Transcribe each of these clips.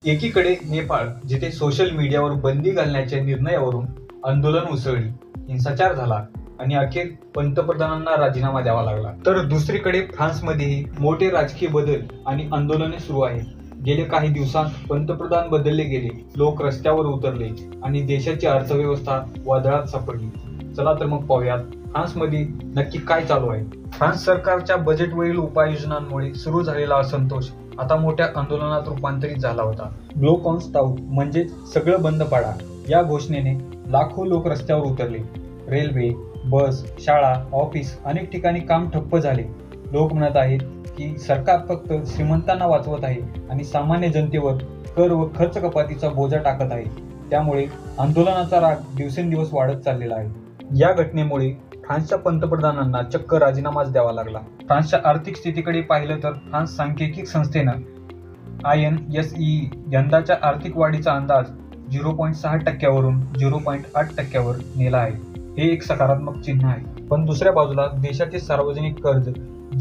एकीकडे नेपाळ, जिथे सोशल मीडियावर बंदी घालण्याच्या निर्णयावरून आंदोलन उसळली, हिंसाचार झाला आणि अखेर पंतप्रधानांना राजीनामा द्यावा लागला. तर दुसरीकडे फ्रान्समध्येही मोठे राजकीय बदल आणि आंदोलने सुरू आहेत. गेल्या काही दिवसांत पंतप्रधान बदलले गेले, लोक रस्त्यावर उतरले आणि देशाची अर्थव्यवस्था वादळात सापडली. चला तर मग पाहूयात फ्रान्समध्ये नक्की काय चालू आहे. फ्रान्स सरकारच्या बजेटवरील उपाययोजनांमुळे सुरू झालेला असंतोष आता मोठ्या आंदोलनात रूपांतरित झाला होता. ब्लॉक ऑन स्टाउट म्हणजे सगळं बंद पाडा या घोषणेने लाखो लोक रस्त्यावर उतरले. रेल्वे, बस, शाळा, ऑफिस अनेक ठिकाणी काम ठप्प झाले. लोक म्हणत आहेत की सरकार फक्त श्रीमंतांना वाचवत आहे आणि सामान्य जनतेवर कर व खर्च कपातीचा बोजा टाकत आहे. त्यामुळे आंदोलनाचा राग दिवसेंदिवस वाढत चाललेला आहे. या घटनेमुळे फ्रान्सच्या पंतप्रधानांना चक्क राजीनामाच द्यावा लागला. फ्रान्सच्या आर्थिक स्थितीकडे पाहिलं तर फ्रान्स सांख्यिकी संस्थेनं INSEE यंदाच्या आर्थिक वाढीचा अंदाज 0.6% 0.8% नेला आहे. हे एक सकारात्मक चिन्ह आहे. पण दुसऱ्या बाजूला देशाचे सार्वजनिक कर्ज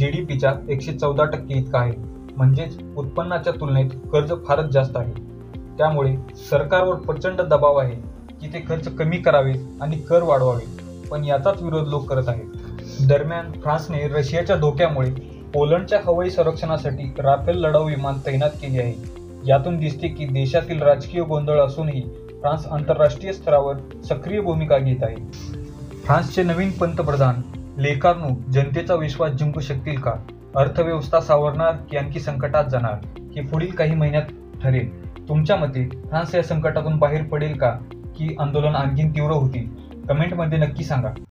GDPच्या 114% इतका आहे. म्हणजेच उत्पन्नाच्या तुलनेत कर्ज फारच जास्त आहे. त्यामुळे सरकारवर प्रचंड दबाव आहे की ते खर्च कमी करावे आणि कर वाढवावे. पण याचाच विरोध लोक करत आहेत. दरम्यान फ्रान्सने रशियाच्या धोक्यामुळे पोलंडच्या हवाई संरक्षणासाठी राफेल लढाऊ विमान तैनात केली आहे. यातून दिसते की देशातील राजकीय गोंधळ असूनही फ्रान्स आंतरराष्ट्रीय स्तरावर सक्रिय भूमिका घेत आहे. फ्रान्सचे नवीन पंतप्रधान लेकार्नू जनतेचा विश्वास जिंकू शकतील का? अर्थव्यवस्था सावरणार की आणखी संकटात जाणार, हे पुढील काही महिन्यात ठरेल. तुमच्या मते फ्रान्स या संकटातून बाहेर पडेल का की आंदोलन आणखी तीव्र होतील? कमेंटमध्ये नक्की सांगा.